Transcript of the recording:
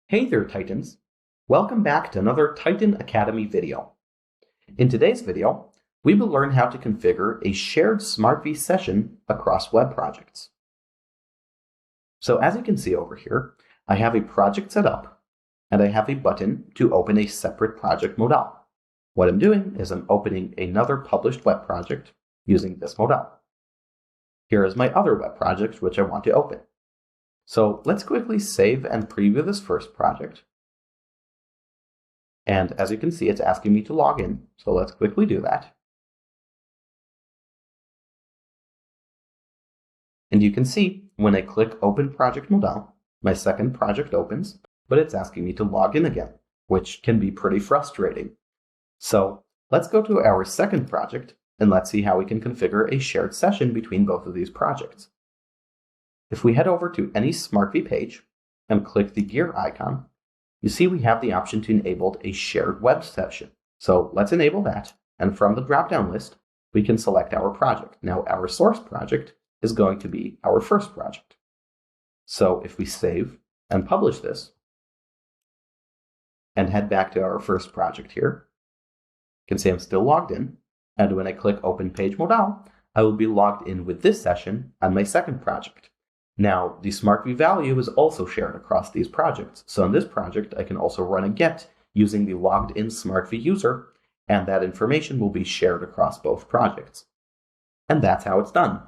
Hey there, Titans! Welcome back to another Titan Academy video. In today's video, we will learn how to configure a shared SmartV session across web projects. So as you can see over here, I have a project set up, and I have a button to open a separate project modal. What I'm doing is I'm opening another published web project using this modal. Here is my other web project which I want to open. So let's quickly save and preview this first project. And as you can see, it's asking me to log in. So let's quickly do that. And you can see when I click Open Project Modal, my second project opens, but it's asking me to log in again, which can be pretty frustrating. So let's go to our second project and let's see how we can configure a shared session between both of these projects. If we head over to any SmartV page and click the gear icon, you see we have the option to enable a shared web session. So let's enable that. And from the drop-down list, we can select our project. Now our source project is going to be our first project. So if we save and publish this and head back to our first project here, you can see I'm still logged in. And when I click Open Page Modal, I will be logged in with this session on my second project. Now, the SmartV value is also shared across these projects. So in this project, I can also run a get using the logged in SmartV user, and that information will be shared across both projects. And that's how it's done.